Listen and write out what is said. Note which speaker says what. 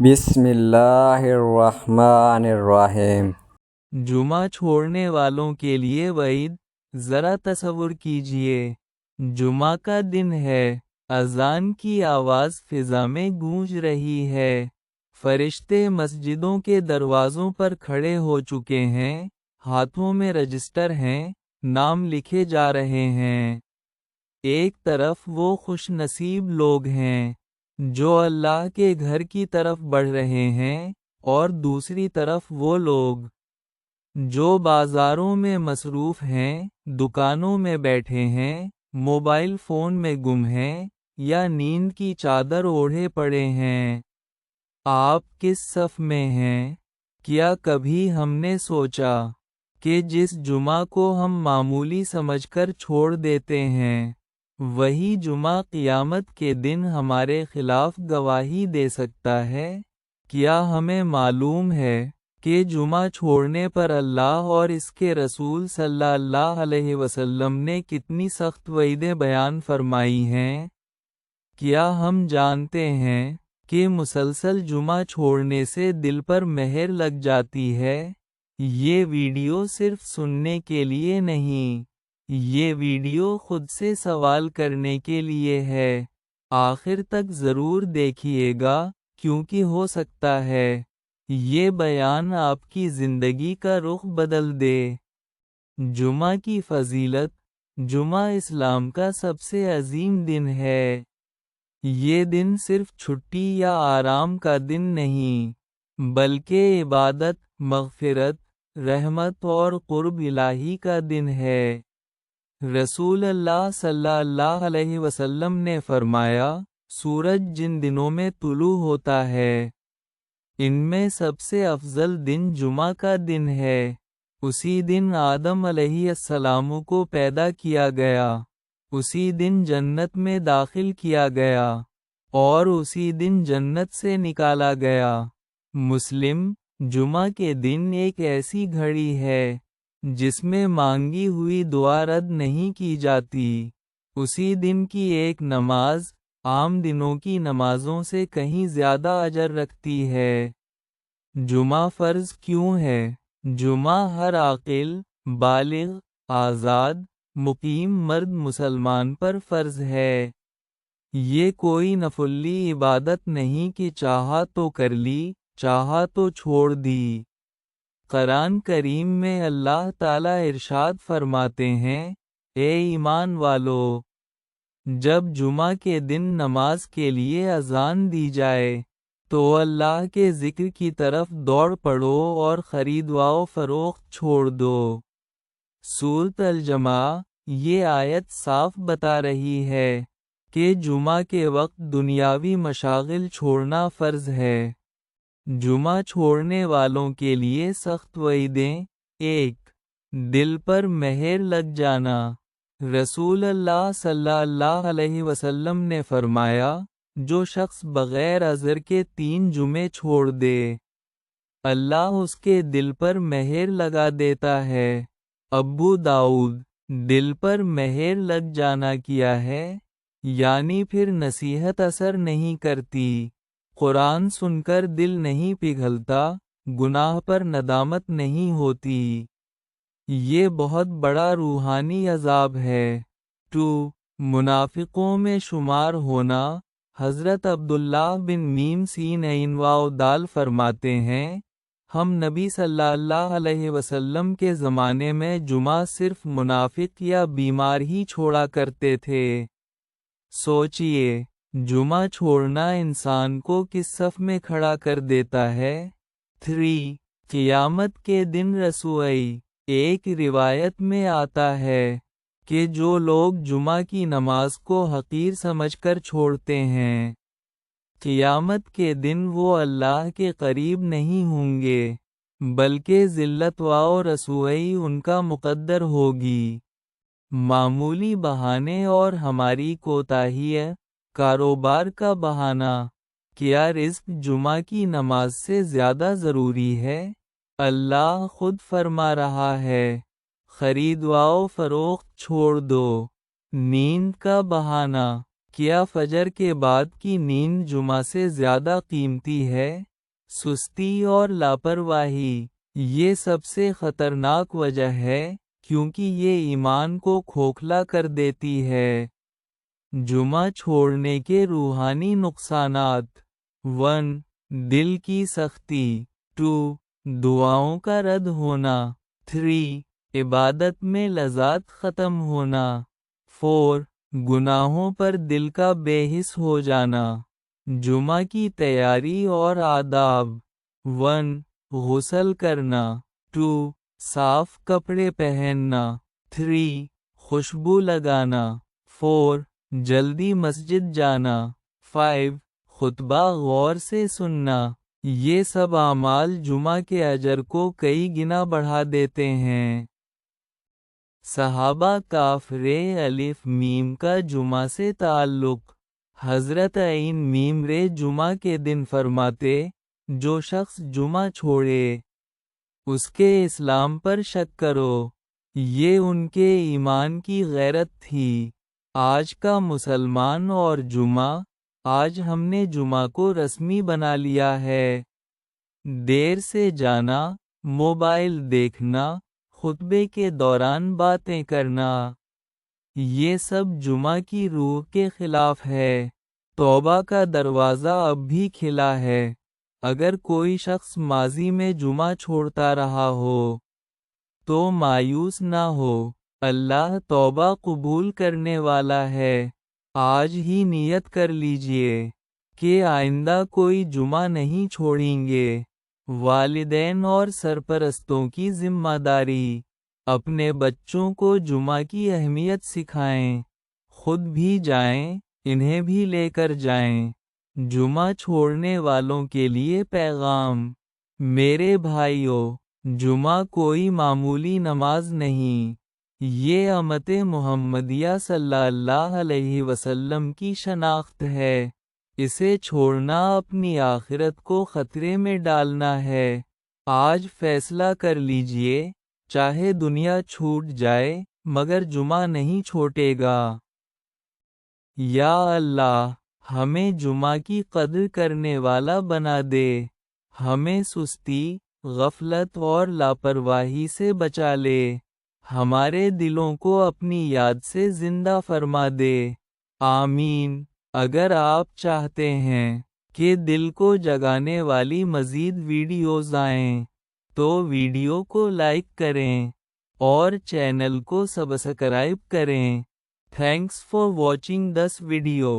Speaker 1: بسم اللہ الرحمن الرحیم۔
Speaker 2: جمعہ چھوڑنے والوں کے لیے وعید۔ ذرا تصور کیجئے، جمعہ کا دن ہے، اذان کی آواز فضا میں گونج رہی ہے، فرشتے مسجدوں کے دروازوں پر کھڑے ہو چکے ہیں، ہاتھوں میں رجسٹر ہیں، نام لکھے جا رہے ہیں۔ ایک طرف وہ خوش نصیب لوگ ہیں جو اللہ کے گھر کی طرف بڑھ رہے ہیں، اور دوسری طرف وہ لوگ جو بازاروں میں مصروف ہیں، دکانوں میں بیٹھے ہیں، موبائل فون میں گم ہیں، یا نیند کی چادر اوڑھے پڑے ہیں۔ آپ کس صف میں ہیں؟ کیا کبھی ہم نے سوچا کہ جس جمعہ کو ہم معمولی سمجھ کر چھوڑ دیتے ہیں، وہی جمعہ قیامت کے دن ہمارے خلاف گواہی دے سکتا ہے؟ کیا ہمیں معلوم ہے کہ جمعہ چھوڑنے پر اللہ اور اس کے رسول صلی اللہ علیہ وسلم نے کتنی سخت وعیدیں بیان فرمائی ہیں؟ کیا ہم جانتے ہیں کہ مسلسل جمعہ چھوڑنے سے دل پر مہر لگ جاتی ہے؟ یہ ویڈیو صرف سننے کے لیے نہیں، یہ ویڈیو خود سے سوال کرنے کے لیے ہے۔ آخر تک ضرور دیکھیے گا، کیونکہ ہو سکتا ہے یہ بیان آپ کی زندگی کا رخ بدل دے۔ جمعہ کی فضیلت۔ جمعہ اسلام کا سب سے عظیم دن ہے۔ یہ دن صرف چھٹی یا آرام کا دن نہیں، بلکہ عبادت، مغفرت، رحمت اور قرب الہی کا دن ہے۔ رسول اللہ صلی اللہ علیہ وسلم نے فرمایا، سورج جن دنوں میں طلوع ہوتا ہے، ان میں سب سے افضل دن جمعہ کا دن ہے۔ اسی دن آدم علیہ السلام کو پیدا کیا گیا، اسی دن جنت میں داخل کیا گیا، اور اسی دن جنت سے نکالا گیا۔ مسلم۔ جمعہ کے دن ایک ایسی گھڑی ہے جس میں مانگی ہوئی دعا رد نہیں کی جاتی۔ اسی دن کی ایک نماز عام دنوں کی نمازوں سے کہیں زیادہ اجر رکھتی ہے۔ جمعہ فرض کیوں ہے؟ جمعہ ہر عاقل، بالغ، آزاد، مقیم مرد مسلمان پر فرض ہے۔ یہ کوئی نفلی عبادت نہیں کہ چاہا تو کر لی، چاہا تو چھوڑ دی۔ قرآن کریم میں اللہ تعالیٰ ارشاد فرماتے ہیں، اے ایمان والو! جب جمعہ کے دن نماز کے لیے اذان دی جائے تو اللہ کے ذکر کی طرف دوڑ پڑو اور خرید و فروخت چھوڑ دو۔ سورۃ الجمعہ۔ یہ آیت صاف بتا رہی ہے کہ جمعہ کے وقت دنیاوی مشاغل چھوڑنا فرض ہے۔ جمعہ چھوڑنے والوں کے لیے سخت وعیدیں۔ 1۔ دل پر مہر لگ جانا۔ رسول اللہ صلی اللہ علیہ وسلم نے فرمایا، جو شخص بغیر عذر کے 3 جمعے چھوڑ دے، اللہ اس کے دل پر مہر لگا دیتا ہے۔ ابو داؤد۔ دل پر مہر لگ جانا کیا ہے؟ یعنی پھر نصیحت اثر نہیں کرتی، قرآن سن کر دل نہیں پگھلتا، گناہ پر ندامت نہیں ہوتی۔ یہ بہت بڑا روحانی عذاب ہے۔ 2۔ منافقوں میں شمار ہونا۔ حضرت عبداللہ بن میم سین عین واو دال فرماتے ہیں، ہم نبی صلی اللہ علیہ وسلم کے زمانے میں جمعہ صرف منافق یا بیمار ہی چھوڑا کرتے تھے۔ سوچئے، جمعہ چھوڑنا انسان کو کس صف میں کھڑا کر دیتا ہے؟ 3۔ قیامت کے دن رسوائی۔ ایک روایت میں آتا ہے کہ جو لوگ جمعہ کی نماز کو حقیر سمجھ کر چھوڑتے ہیں، قیامت کے دن وہ اللہ کے قریب نہیں ہوں گے، بلکہ ذلت و رسوائی ان کا مقدر ہوگی۔ معمولی بہانے اور ہماری کوتاہی۔ کاروبار کا بہانہ۔ کیا رزق جمعہ کی نماز سے زیادہ ضروری ہے؟ اللہ خود فرما رہا ہے، خرید و فروخت چھوڑ دو۔ نیند کا بہانہ۔ کیا فجر کے بعد کی نیند جمعہ سے زیادہ قیمتی ہے؟ سستی اور لاپرواہی یہ سب سے خطرناک وجہ ہے کیونکہ یہ ایمان کو کھوکھلا کر دیتی ہے۔ جمعہ چھوڑنے کے روحانی نقصانات 1. دل کی سختی 2. دعاؤں کا رد ہونا 3. عبادت میں لذات ختم ہونا 4. گناہوں پر دل کا بے حس ہو جانا۔ جمعہ کی تیاری اور آداب 1. غسل کرنا 2. صاف کپڑے پہننا 3. خوشبو لگانا 4. جلدی مسجد جانا 5. خطبہ غور سے سننا۔ یہ سب اعمال جمعہ کے اجر کو کئی گنا بڑھا دیتے ہیں۔ صحابہ کاف رے الف میم کا جمعہ سے تعلق۔ حضرت عین میم رے جمعہ کے دن فرماتے، جو شخص جمعہ چھوڑے اس کے اسلام پر شک کرو۔ یہ ان کے ایمان کی غیرت تھی۔ آج کا مسلمان اور جمعہ، آج ہم نے جمعہ کو رسمی بنا لیا ہے۔ دیر سے جانا، موبائل دیکھنا، خطبے کے دوران باتیں کرنا، یہ سب جمعہ کی روح کے خلاف ہے۔ توبہ کا دروازہ اب بھی کھلا ہے۔ اگر کوئی شخص ماضی میں جمعہ چھوڑتا رہا ہو تو مایوس نہ ہو، اللہ توبہ قبول کرنے والا ہے۔ آج ہی نیت کر لیجئے کہ آئندہ کوئی جمعہ نہیں چھوڑیں گے۔ والدین اور سرپرستوں کی ذمہ داری۔ اپنے بچوں کو جمعہ کی اہمیت سکھائیں، خود بھی جائیں، انہیں بھی لے کر جائیں۔ جمعہ چھوڑنے والوں کے لیے پیغام۔ میرے بھائیو، جمعہ کوئی معمولی نماز نہیں، یہ امت محمدیہ صلی اللہ علیہ وسلم کی شناخت ہے۔ اسے چھوڑنا اپنی آخرت کو خطرے میں ڈالنا ہے۔ آج فیصلہ کر لیجئے، چاہے دنیا چھوٹ جائے مگر جمعہ نہیں چھوٹے گا۔ یا اللہ، ہمیں جمعہ کی قدر کرنے والا بنا دے، ہمیں سستی، غفلت اور لاپرواہی سے بچا لے، ہمارے دلوں کو اپنی یاد سے زندہ فرما دے، آمین۔ اگر آپ چاہتے ہیں کہ دل کو جگانے والی مزید ویڈیوز آئیں تو ویڈیو کو لائک کریں اور چینل کو سبسکرائب کریں۔ Thanks for watching this video.